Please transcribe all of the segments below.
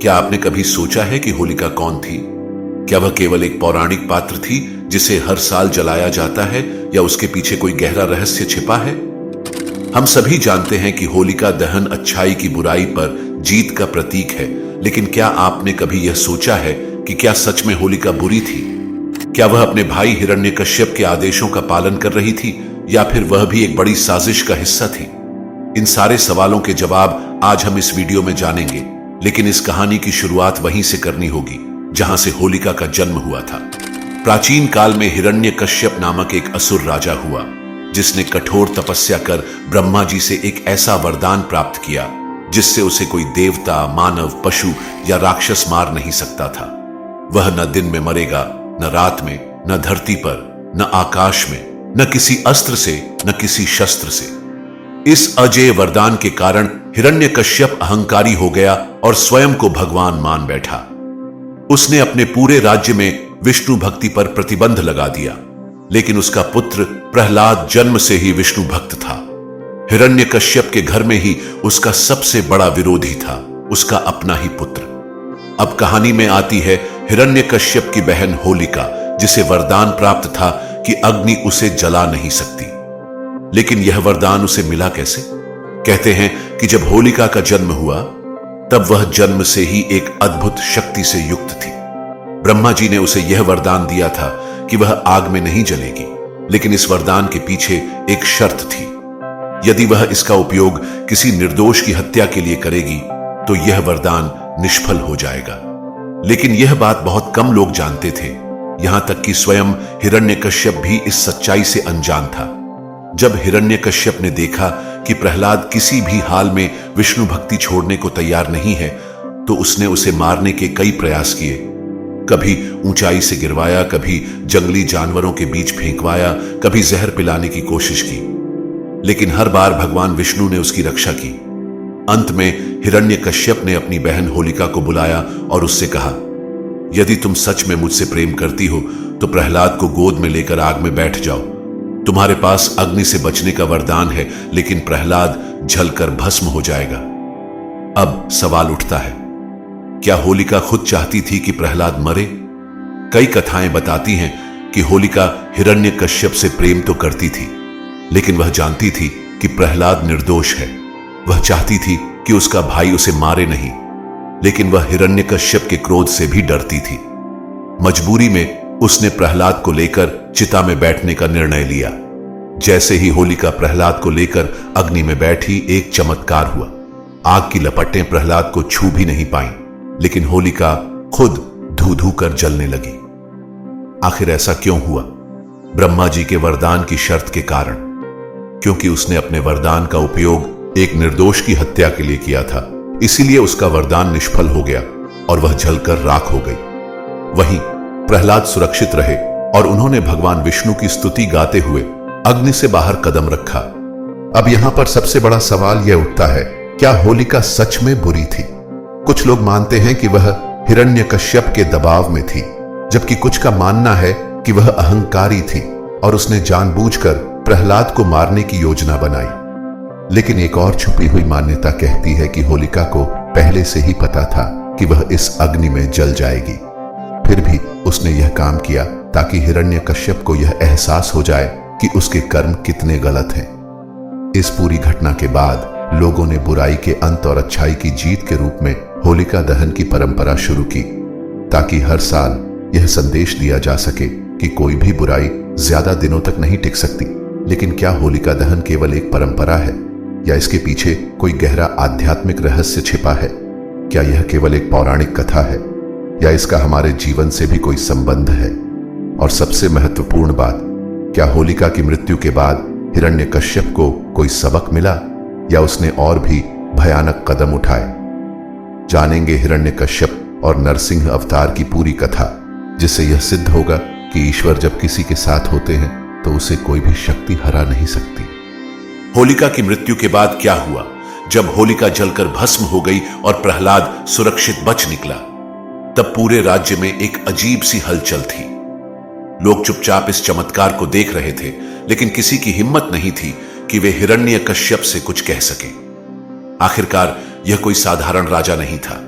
क्या आपने कभी सोचा है कि होलिका कौन थी? क्या वह केवल एक पौराणिक पात्र थी जिसे हर साल जलाया जाता है, या उसके पीछे कोई गहरा रहस्य छिपा है? हम सभी जानते हैं कि होलिका दहन अच्छाई की बुराई पर जीत का प्रतीक है, लेकिन क्या आपने कभी यह सोचा है कि क्या सच में होलिका बुरी थी? क्या वह अपने भाई हिरण्यकश्यप के आदेशों का पालन कर रही थी, या फिर वह भी एक बड़ी साजिश का हिस्सा थी? इन सारे सवालों के जवाब आज हम इस वीडियो में जानेंगे, लेकिन इस कहानी की शुरुआत वहीं से करनी होगी जहां से होलिका का जन्म हुआ था। प्राचीन काल में हिरण्यकश्यप नामक एक असुर राजा हुआ, जिसने कठोर तपस्या कर ब्रह्मा जी से एक ऐसा वरदान प्राप्त किया जिससे उसे कोई देवता, मानव, पशु या राक्षस मार नहीं सकता था। वह न दिन में मरेगा, न रात में, न धरती पर, न आकाश में, न किसी अस्त्र से, न किसी शस्त्र से। इस अजेय वरदान के कारण हिरण्यकश्यप अहंकारी हो गया और स्वयं को भगवान मान बैठा। उसने अपने पूरे राज्य में विष्णु भक्ति पर प्रतिबंध लगा दिया, लेकिन उसका पुत्र प्रहलाद जन्म से ही विष्णु भक्त था। हिरण्यकश्यप के घर में ही उसका सबसे बड़ा विरोधी था उसका अपना ही पुत्र। अब कहानी में आती है हिरण्यकश्यप की बहन होलिका, जिसे वरदान प्राप्त था कि अग्नि उसे जला नहीं सकती। लेकिन यह वरदान उसे मिला कैसे? कहते हैं कि जब होलिका का जन्म हुआ, तब वह जन्म से ही एक अद्भुत शक्ति से युक्त थी। ब्रह्मा जी ने उसे यह वरदान दिया था कि वह आग में नहीं जलेगी, लेकिन इस वरदान के पीछे एक शर्त थी। यदि वह इसका उपयोग किसी निर्दोष की हत्या के लिए करेगी, तो यह वरदान निष्फल हो जाएगा। लेकिन यह बात बहुत कम लोग जानते थे, यहां तक कि स्वयं हिरण्यकश्यप भी इस सच्चाई से अनजान था। जब हिरण्यकश्यप ने देखा कि प्रहलाद किसी भी हाल में विष्णु भक्ति छोड़ने को तैयार नहीं है, तो उसने उसे मारने के कई प्रयास किए। कभी ऊंचाई से गिरवाया, कभी जंगली जानवरों के बीच फेंकवाया, कभी जहर पिलाने की कोशिश की, लेकिन हर बार भगवान विष्णु ने उसकी रक्षा की। अंत में हिरण्यकश्यप ने अपनी बहन होलिका को बुलाया और उससे कहा, यदि तुम सच में मुझसे प्रेम करती हो तो प्रहलाद को गोद में लेकर आग में बैठ जाओ। तुम्हारे पास अग्नि से बचने का वरदान है, लेकिन प्रहलाद जलकर भस्म हो जाएगा। अब सवाल उठता है, क्या होलिका खुद चाहती थी कि प्रहलाद मरे? कई कथाएं बताती हैं कि होलिका हिरण्यकश्यप से प्रेम तो करती थी, लेकिन वह जानती थी कि प्रहलाद निर्दोष है। वह चाहती थी कि उसका भाई उसे मारे नहीं, लेकिन वह हिरण्यकश्यप के क्रोध से भी डरती थी। मजबूरी में उसने प्रहलाद को लेकर चिता में बैठने का निर्णय लिया। जैसे ही होलिका प्रहलाद को लेकर अग्नि में बैठी, एक चमत्कार हुआ। आग की लपटें प्रहलाद को छू भी नहीं पाईं, लेकिन होलिका खुद धू धू कर जलने लगी। आखिर ऐसा क्यों हुआ? ब्रह्मा जी के वरदान की शर्त के कारण, क्योंकि उसने अपने वरदान का उपयोग एक निर्दोष की हत्या के लिए किया था। इसीलिए उसका वरदान निष्फल हो गया और वह जलकर राख हो गई। वहीं प्रहलाद सुरक्षित रहे और उन्होंने भगवान विष्णु की स्तुति गाते हुए अग्नि से बाहर कदम रखा। अब यहां पर सबसे बड़ा सवाल यह उठता है, क्या होलिका सच में बुरी थी? कुछ लोग मानते हैं कि वह हिरण्यकश्यप के दबाव में थी, जबकि कुछ का मानना है कि वह अहंकारी थी और उसने जानबूझकर प्रहलाद को मारने की योजना बनाई। लेकिन एक और छुपी हुई मान्यता कहती है कि होलिका को पहले से ही पता था कि वह इस अग्नि में जल जाएगी, फिर भी उसने यह काम किया ताकि हिरण्यकश्यप को यह एहसास हो जाए कि उसके कर्म कितने गलत हैं। इस पूरी घटना के बाद लोगों ने बुराई के अंत और अच्छाई की जीत के रूप में होलिका दहन की परंपरा शुरू की, ताकि हर साल यह संदेश दिया जा सके कि कोई भी बुराई ज्यादा दिनों तक नहीं टिक सकती। लेकिन क्या होलिका दहन केवल एक परंपरा है, या इसके पीछे कोई गहरा आध्यात्मिक रहस्य छिपा है? क्या यह केवल एक पौराणिक कथा है, या इसका हमारे जीवन से भी कोई संबंध है? और सबसे महत्वपूर्ण बात, क्या होलिका की मृत्यु के बाद हिरण्यकश्यप को कोई सबक मिला, या उसने और भी भयानक कदम उठाए? जानेंगे हिरण्यकश्यप और नरसिंह अवतार की पूरी कथा, जिससे यह सिद्ध होगा कि ईश्वर जब किसी के साथ होते हैं तो उसे कोई भी शक्ति हरा नहीं सकती। होलिका की मृत्यु के बाद क्या हुआ? जब होलिका जलकर भस्म हो गई और प्रहलाद सुरक्षित बच निकला, तब पूरे राज्य में एक अजीब सी हलचल थी। लोग चुपचाप इस चमत्कार को देख रहे थे, लेकिन किसी की हिम्मत नहीं थी कि वे हिरण्यकश्यप से कुछ कह सके। आखिरकार यह कोई साधारण राजा नहीं था,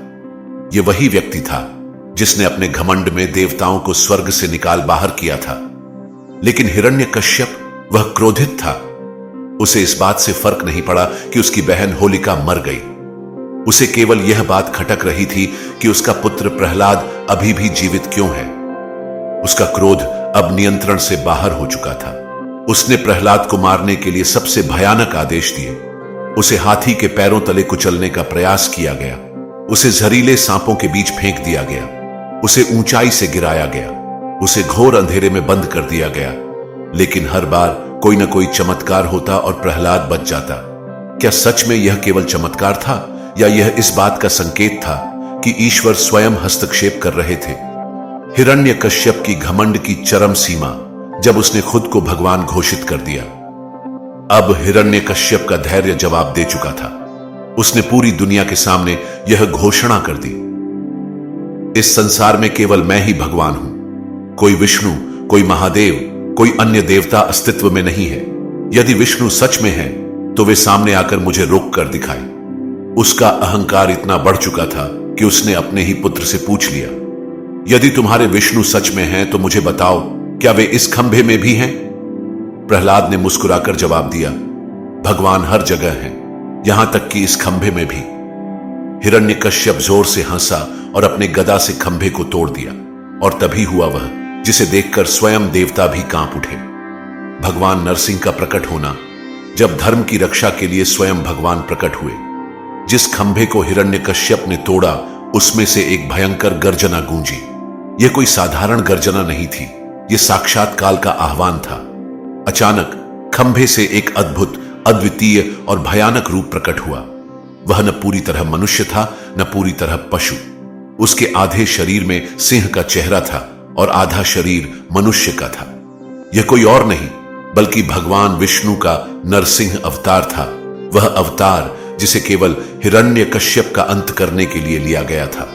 ये वही व्यक्ति था जिसने अपने घमंड में देवताओं को स्वर्ग से निकाल बाहर किया था। लेकिन हिरण्यकश्यप वह क्रोधित था। उसे इस बात से फर्क नहीं पड़ा कि उसकी बहन होलिका मर गई। उसे केवल यह बात खटक रही थी कि उसका पुत्र प्रहलाद अभी भी जीवित क्यों है। उसका क्रोध अब नियंत्रण से बाहर हो चुका था। उसने प्रहलाद को मारने के लिए सबसे भयानक आदेश दिए। उसे हाथी के पैरों तले कुचलने का प्रयास किया गया। उसे जहरीले सांपों के बीच फेंक दिया गया। उसे ऊंचाई से गिराया गया। उसे घोर अंधेरे में बंद कर दिया गया। लेकिन हर बार कोई न कोई चमत्कार होता और प्रहलाद बच जाता। क्या सच में यह केवल चमत्कार था या यह इस बात का संकेत था कि ईश्वर स्वयं हस्तक्षेप कर रहे थे? हिरण्यकश्यप की घमंड की चरम सीमा जब उसने खुद को भगवान घोषित कर दिया। अब हिरण्यकश्यप का धैर्य जवाब दे चुका था। उसने पूरी दुनिया के सामने यह घोषणा कर दी, इस संसार में केवल मैं ही भगवान हूं। कोई विष्णु, कोई महादेव, कोई अन्य देवता अस्तित्व में नहीं है। यदि विष्णु सच में है तो वे सामने आकर मुझे रोक कर दिखाए। उसका अहंकार इतना बढ़ चुका था कि उसने अपने ही पुत्र से पूछ लिया, यदि तुम्हारे विष्णु सच में हैं तो मुझे बताओ, क्या वे इस खंभे में भी हैं? प्रहलाद ने मुस्कुराकर जवाब दिया, भगवान हर जगह हैं, यहां तक कि इस खंभे में भी। हिरण्यकश्यप जोर से हंसा और अपने गदा से खंभे को तोड़ दिया। और तभी हुआ वह जिसे देखकर स्वयं देवता भी कांप उठे। भगवान नरसिंह का प्रकट होना। जब धर्म की रक्षा के लिए स्वयं भगवान प्रकट हुए। जिस खंभे को हिरण्यकश्यप ने तोड़ा उसमें से एक भयंकर गर्जना गूंजी। यह कोई साधारण गर्जना नहीं थी, यह साक्षात काल का आह्वान था। अचानक खंभे से एक अद्भुत, अद्वितीय और भयानक रूप प्रकट हुआ। वह न पूरी तरह मनुष्य था न पूरी तरह पशु। उसके आधे शरीर में सिंह का चेहरा था और आधा शरीर मनुष्य का था। यह कोई और नहीं बल्कि भगवान विष्णु का नरसिंह अवतार था। वह अवतार जिसे केवल हिरण्यकश्यप का अंत करने के लिए लिया गया था।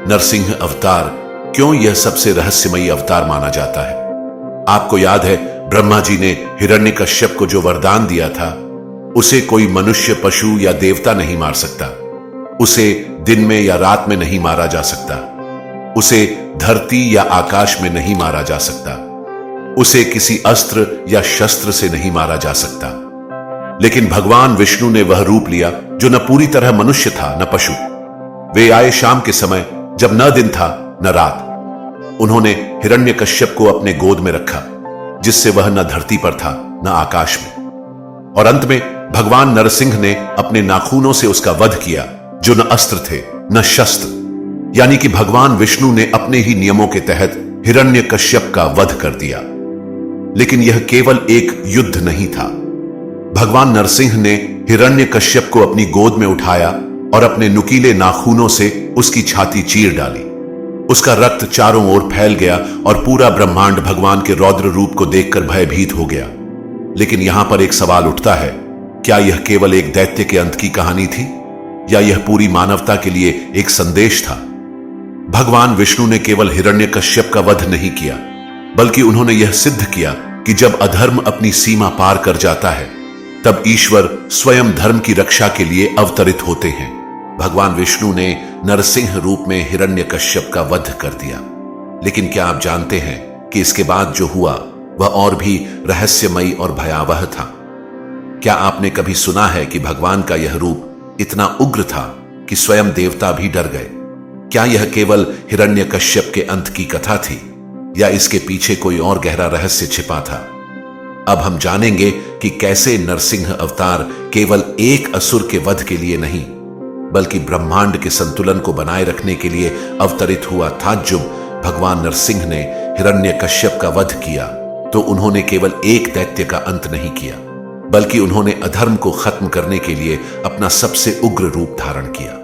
नरसिंह अवतार क्यों यह सबसे रहस्यमयी अवतार माना जाता है? आपको याद है, ब्रह्मा जी ने हिरण्यकश्यप को जो वरदान दिया था, उसे कोई मनुष्य, पशु या देवता नहीं मार सकता। उसे दिन में या रात में नहीं मारा जा सकता। उसे धरती या आकाश में नहीं मारा जा सकता। उसे किसी अस्त्र या शस्त्र से नहीं मारा जा सकता। लेकिन भगवान विष्णु ने वह रूप लिया जो न पूरी तरह मनुष्य था न पशु। वे आए शाम के समय जब न दिन था न रात। उन्होंने हिरण्यकश्यप को अपने गोद में रखा, जिससे वह न धरती पर था न आकाश में। और अंत में भगवान नरसिंह ने अपने नाखूनों से उसका वध किया, जो न अस्त्र थे न शस्त्र। यानी कि भगवान विष्णु ने अपने ही नियमों के तहत हिरण्यकश्यप का वध कर दिया। लेकिन यह केवल एक युद्ध नहीं था। भगवान नरसिंह ने हिरण्यकश्यप को अपनी गोद में उठाया और अपने नुकीले नाखूनों से उसकी छाती चीर डाली। उसका रक्त चारों ओर फैल गया और पूरा ब्रह्मांड भगवान के रौद्र रूप को देखकर भयभीत हो गया। लेकिन यहां पर एक सवाल उठता है, क्या यह केवल एक दैत्य के अंत की कहानी थी या यह पूरी मानवता के लिए एक संदेश था? भगवान विष्णु ने केवल हिरण्यकश्यप का वध नहीं किया, बल्कि उन्होंने यह सिद्ध किया कि जब अधर्म अपनी सीमा पार कर जाता है, तब ईश्वर स्वयं धर्म की रक्षा के लिए अवतरित होते हैं। भगवान विष्णु ने नरसिंह रूप में हिरण्यकश्यप का वध कर दिया। लेकिन क्या आप जानते हैं कि इसके बाद जो हुआ वह और भी रहस्यमयी और भयावह था? क्या आपने कभी सुना है कि भगवान का यह रूप इतना उग्र था कि स्वयं देवता भी डर गए? क्या यह केवल हिरण्यकश्यप के अंत की कथा थी या इसके पीछे कोई और गहरा रहस्य छिपा था? अब हम जानेंगे कि कैसे नरसिंह अवतार केवल एक असुर के वध के लिए नहीं, बल्कि ब्रह्मांड के संतुलन को बनाए रखने के लिए अवतरित हुआ था। जब भगवान नरसिंह ने हिरण्यकश्यप का वध किया तो उन्होंने केवल एक दैत्य का अंत नहीं किया, बल्कि उन्होंने अधर्म को खत्म करने के लिए अपना सबसे उग्र रूप धारण किया।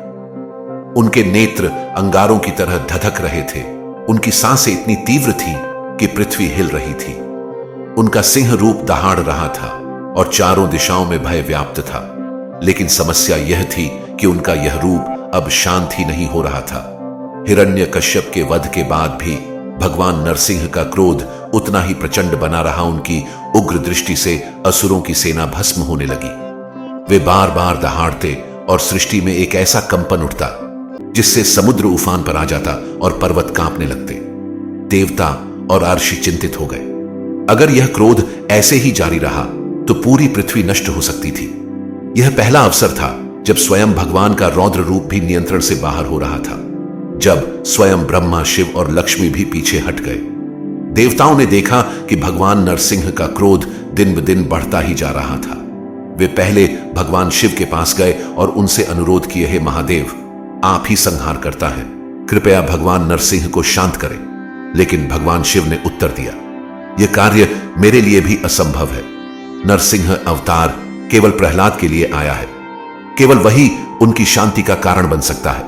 उनके नेत्र अंगारों की तरह धधक रहे थे। उनकी सांसें इतनी तीव्र थी कि पृथ्वी हिल रही थी। उनका सिंह रूप दहाड़ रहा था और चारों दिशाओं में भय व्याप्त था। लेकिन समस्या यह थी कि उनका यह रूप अब शांत ही नहीं हो रहा था। हिरण्यकश्यप के वध के बाद भी भगवान नरसिंह का क्रोध उतना ही प्रचंड बना रहा। उनकी उग्र दृष्टि से असुरों की सेना भस्म होने लगी। वे बार बार दहाड़ते और सृष्टि में एक ऐसा कंपन उठता जिससे समुद्र उफान पर आ जाता और पर्वत कांपने लगते। देवता और अर्शी चिंतित हो गए। अगर यह क्रोध ऐसे ही जारी रहा तो पूरी पृथ्वी नष्ट हो सकती थी। यह पहला अवसर था जब स्वयं भगवान का रौद्र रूप भी नियंत्रण से बाहर हो रहा था, जब स्वयं ब्रह्मा, शिव और लक्ष्मी भी पीछे हट गए। देवताओं ने देखा कि भगवान नरसिंह का क्रोध दिन ब दिन बढ़ता ही जा रहा था। वे पहले भगवान शिव के पास गए और उनसे अनुरोध किए, हे महादेव, आप ही संहार करता है, कृपया भगवान नरसिंह को शांत करें। लेकिन भगवान शिव ने उत्तर दिया, यह कार्य मेरे लिए भी असंभव है। नरसिंह अवतार केवल प्रहलाद के लिए आया है, केवल वही उनकी शांति का कारण बन सकता है।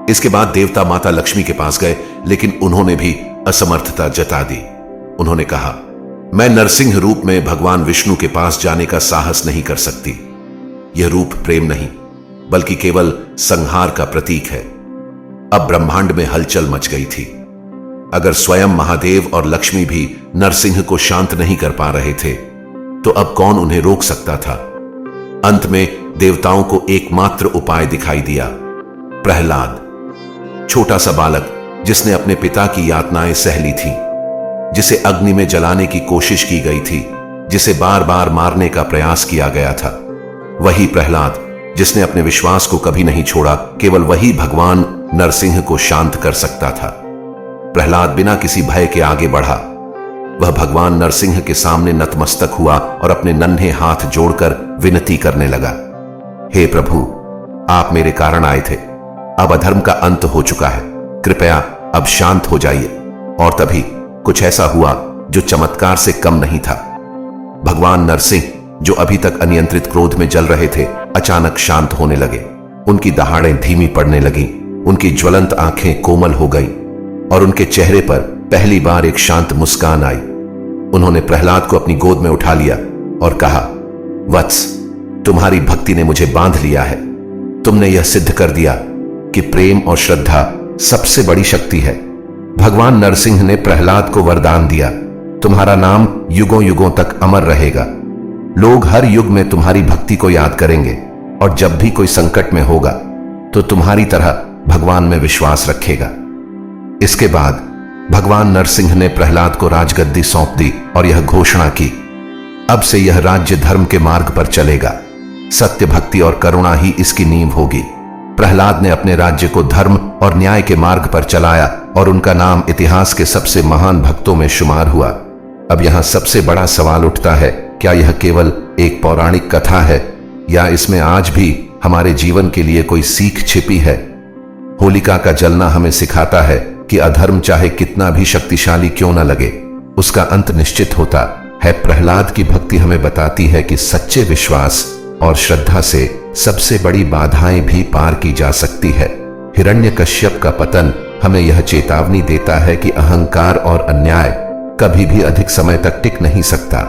इसके बाद देवता माता लक्ष्मी के पास गए, लेकिन उन्होंने भी असमर्थता जता दी। उन्होंने कहा, मैं नरसिंह रूप में भगवान विष्णु के पास जाने का साहस नहीं कर सकती। यह रूप प्रेम नहीं बल्कि केवल संहार का प्रतीक है। अब ब्रह्मांड में हलचल मच गई थी। अगर स्वयं महादेव और लक्ष्मी भी नरसिंह को शांत नहीं कर पा रहे थे तो अब कौन उन्हें रोक सकता था। अंत में देवताओं को एकमात्र उपाय दिखाई दिया, प्रहलाद, छोटा सा बालक जिसने अपने पिता की यातनाएं सह ली थी, जिसे अग्नि में जलाने की कोशिश की गई थी, जिसे बार बार मारने का प्रयास किया गया था। वही प्रहलाद जिसने अपने विश्वास को कभी नहीं छोड़ा, केवल वही भगवान नरसिंह को शांत कर सकता था। प्रहलाद बिना किसी भय के आगे बढ़ा। वह भगवान नरसिंह के सामने नतमस्तक हुआ और अपने नन्हे हाथ जोड़कर विनती करने लगा, हे प्रभु, आप मेरे कारण आए थे, अब अधर्म का अंत हो चुका है, कृपया अब शांत हो जाइए। और तभी कुछ ऐसा हुआ जो चमत्कार से कम नहीं था। भगवान नरसिंह, जो अभी तक अनियंत्रित क्रोध में जल रहे थे, अचानक शांत होने लगे। उनकी दहाड़ें धीमी पड़ने लगीं, उनकी ज्वलंत आंखें कोमल हो गईं और उनके चेहरे पर पहली बार एक शांत मुस्कान आई। उन्होंने प्रहलाद को अपनी गोद में उठा लिया और कहा, वत्स, तुम्हारी भक्ति ने मुझे बांध लिया है। तुमने यह सिद्ध कर दिया कि प्रेम और श्रद्धा सबसे बड़ी शक्ति है। भगवान नरसिंह ने प्रहलाद को वरदान दिया, तुम्हारा नाम युगों युगों तक अमर रहेगा। लोग हर युग में तुम्हारी भक्ति को याद करेंगे और जब भी कोई संकट में होगा तो तुम्हारी तरह भगवान में विश्वास रखेगा। इसके बाद भगवान नरसिंह ने प्रहलाद को राजगद्दी सौंप दी और यह घोषणा की, अब से यह राज्य धर्म के मार्ग पर चलेगा। सत्य, भक्ति और करुणा ही इसकी नींव होगी। प्रहलाद ने अपने राज्य को धर्म और न्याय के मार्ग पर चलाया और उनका नाम इतिहास के सबसे महान भक्तों में शुमार हुआ। अब यहां सबसे बड़ा सवाल उठता है, क्या यह केवल एक पौराणिक कथा है या इसमें आज भी हमारे जीवन के लिए कोई सीख छिपी है? होलिका का जलना हमें सिखाता है कि अधर्म चाहे कितना भी शक्तिशाली क्यों न लगे, उसका अंत निश्चित होता है। प्रहलाद की भक्ति हमें बताती है कि सच्चे विश्वास और श्रद्धा से सबसे बड़ी बाधाएं भी पार की जा सकती है। हिरण्यकश्यप का पतन हमें यह चेतावनी देता है कि अहंकार और अन्याय कभी भी अधिक समय तक टिक नहीं सकता।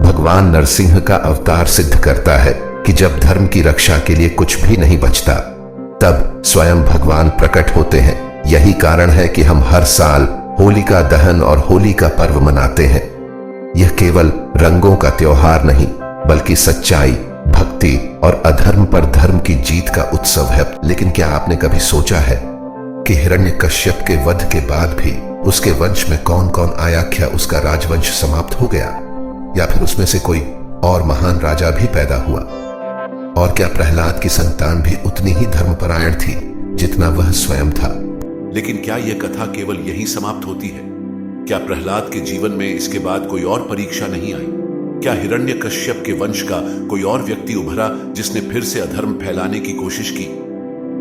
भगवान नरसिंह का अवतार सिद्ध करता है कि जब धर्म की रक्षा के लिए कुछ भी नहीं बचता, तब स्वयं भगवान प्रकट होते हैं। यही कारण है कि हम हर साल होलिका दहन और होली का पर्व मनाते हैं। यह केवल रंगों का त्योहार नहीं, बल्कि सच्चाई, भक्ति और अधर्म पर धर्म की जीत का उत्सव है। लेकिन क्या आपने कभी सोचा है कि हिरण्यकश्यप के वध के बाद भी उसके वंश में कौन कौन आया? क्या उसका राजवंश समाप्त हो गया या फिर उसमें से कोई और महान राजा भी पैदा हुआ? और क्या प्रहलाद की संतान भी उतनी ही धर्मपरायण थी जितना वह स्वयं था? लेकिन क्या यह कथा केवल यहीं समाप्त होती है? क्या प्रहलाद के जीवन में इसके बाद कोई और परीक्षा नहीं आई? क्या हिरण्यकश्यप के वंश का कोई और व्यक्ति उभरा जिसने फिर से अधर्म फैलाने की कोशिश की?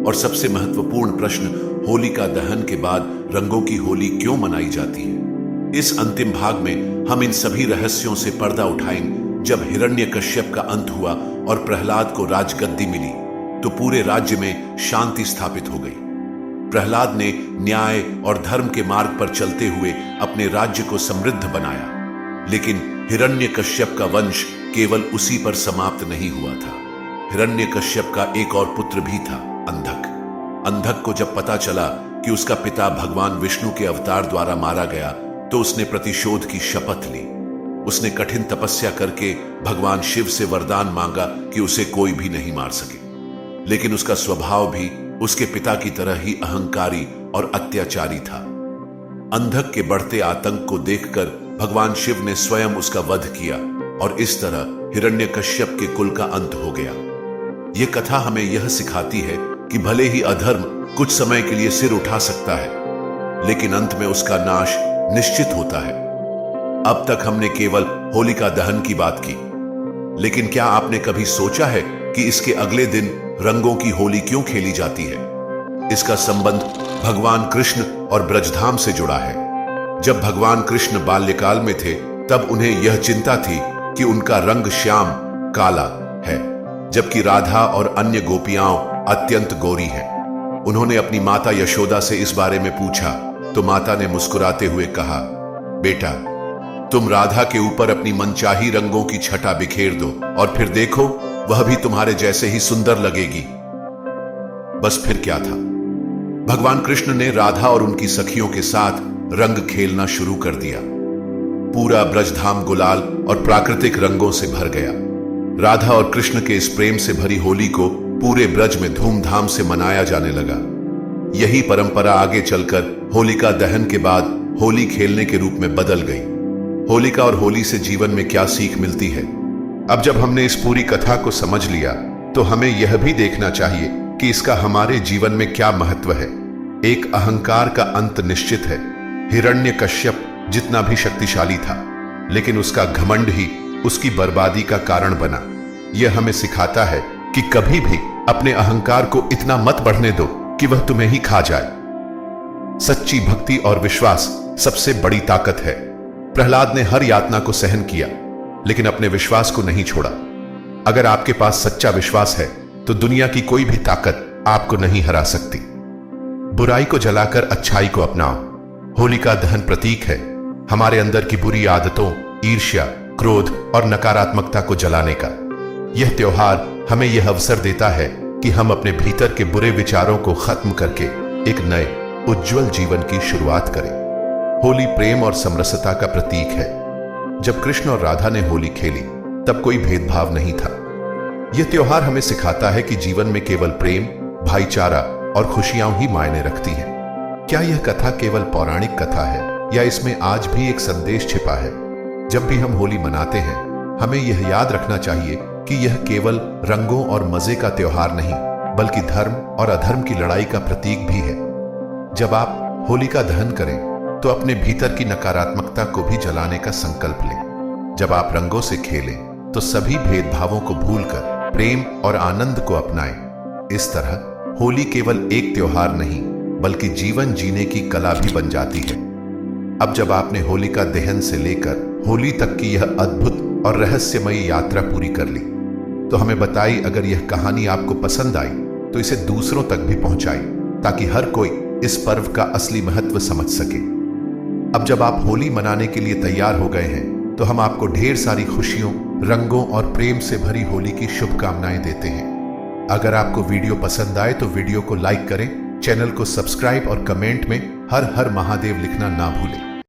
और सबसे महत्वपूर्ण प्रश्न, होलिका दहन के बाद रंगों की होली क्यों मनाई जाती है? इस अंतिम भाग में हम इन सभी रहस्यों से पर्दा उठाएंगे। जब हिरण्यकश्यप का अंत हुआ और प्रहलाद को राजगद्दी मिली तो पूरे राज्य में शांति स्थापित हो गई। प्रहलाद ने न्याय और धर्म के मार्ग पर चलते हुए अपने राज्य को समृद्ध बनाया। लेकिन हिरण्यकश्यप का वंश केवल उसी पर समाप्त नहीं हुआ था। हिरण्यकश्यप का एक और पुत्र भी था, अंधक। अंधक को जब पता चला कि उसका पिता भगवान विष्णु के अवतार द्वारा मारा गया तो उसने प्रतिशोध की शपथ ली। उसने कठिन तपस्या करके भगवान शिव से वरदान मांगा कि उसे कोई भी नहीं मार सके। लेकिन उसका स्वभाव भी उसके पिता की तरह ही अहंकारी और अत्याचारी था। अंधक के बढ़ते आतंक को देखकर भगवान शिव ने स्वयं उसका वध किया और इस तरह हिरण्यकश्यप के कुल का अंत हो गया। यह कथा हमें यह सिखाती है कि भले ही अधर्म कुछ समय के लिए सिर उठा सकता है, लेकिन अंत में उसका नाश निश्चित होता है। अब तक हमने केवल होलिका दहन की बात की, लेकिन क्या आपने कभी सोचा है कि इसके अगले दिन रंगों की होली क्यों खेली जाती है? इसका संबंध भगवान कृष्ण और ब्रजधाम से जुड़ा है। जब भगवान कृष्ण बाल्यकाल में थे, तब उन्हें यह चिंता थी कि उनका रंग श्याम काला है, जबकि राधा और अन्य गोपियां अत्यंत गोरी हैं। उन्होंने अपनी माता यशोदा से इस बारे में पूछा तो माता ने मुस्कुराते हुए कहा, बेटा, तुम राधा के ऊपर अपनी मनचाही रंगों की छटा बिखेर दो और फिर देखो, वह भी तुम्हारे जैसे ही सुंदर लगेगी। बस फिर क्या था, भगवान कृष्ण ने राधा और उनकी सखियों के साथ रंग खेलना शुरू कर दिया। पूरा ब्रजधाम गुलाल और प्राकृतिक रंगों से भर गया। राधा और कृष्ण के इस प्रेम से भरी होली को पूरे ब्रज में धूमधाम से मनाया जाने लगा। यही परंपरा आगे चलकर होलिका दहन के बाद होली खेलने के रूप में बदल गई। होलिका और होली से जीवन में क्या सीख मिलती है? अब जब हमने इस पूरी कथा को समझ लिया, तो हमें यह भी देखना चाहिए कि इसका हमारे जीवन में क्या महत्व है। एक अहंकार का अंत निश्चित है। हिरण्यकश्यप जितना भी शक्तिशाली था, लेकिन उसका घमंड ही उसकी बर्बादी का कारण बना। यह हमें सिखाता है कि कभी भी अपने अहंकार को इतना मत बढ़ने दो कि वह तुम्हें ही खा जाए। सच्ची भक्ति और विश्वास सबसे बड़ी ताकत है। प्रहलाद ने हर यातना को सहन किया, लेकिन अपने विश्वास को नहीं छोड़ा। अगर आपके पास सच्चा विश्वास है, तो दुनिया की कोई भी ताकत आपको नहीं हरा सकती। बुराई को जलाकर अच्छाई को अपनाओ। होलिका दहन प्रतीक है हमारे अंदर की बुरी आदतों, ईर्ष्या, क्रोध और नकारात्मकता को जलाने का। यह त्योहार हमें यह अवसर देता है कि हम अपने भीतर के बुरे विचारों को खत्म करके एक नए उज्जवल जीवन की शुरुआत करें। होली प्रेम और समरसता का प्रतीक है। जब कृष्ण और राधा ने होली खेली, तब कोई भेदभाव नहीं था। यह त्योहार हमें सिखाता है कि जीवन में केवल प्रेम, भाईचारा और खुशियां ही मायने रखती हैं। क्या यह कथा केवल पौराणिक कथा है, या इसमें आज भी एक संदेश छिपा है? जब भी हम होली मनाते हैं, हमें यह याद रखना चाहिए कि यह केवल रंगों और मजे का त्योहार नहीं, बल्कि धर्म और अधर्म की लड़ाई का प्रतीक भी है। जब आप होलिका दहन करें, तो अपने भीतर की नकारात्मकता को भी जलाने का संकल्प लें। जब आप रंगों से खेलें, तो सभी भेदभावों को भूलकर प्रेम और आनंद को अपनाएं। इस तरह होली केवल एक त्योहार नहीं, बल्कि जीवन जीने की कला भी बन जाती है। अब जब आपने होलिका दहन से लेकर होली तक की यह अद्भुत और रहस्यमयी यात्रा पूरी कर ली, तो हमें बताइए, अगर यह कहानी आपको पसंद आई तो इसे दूसरों तक भी पहुंचाई, ताकि हर कोई इस पर्व का असली महत्व समझ सके। अब जब आप होली मनाने के लिए तैयार हो गए हैं, तो हम आपको ढेर सारी खुशियों, रंगों और प्रेम से भरी होली की शुभकामनाएं देते हैं। अगर आपको वीडियो पसंद आए तो वीडियो को लाइक करें, चैनल को सब्सक्राइब और कमेंट में हर हर महादेव लिखना ना भूलें।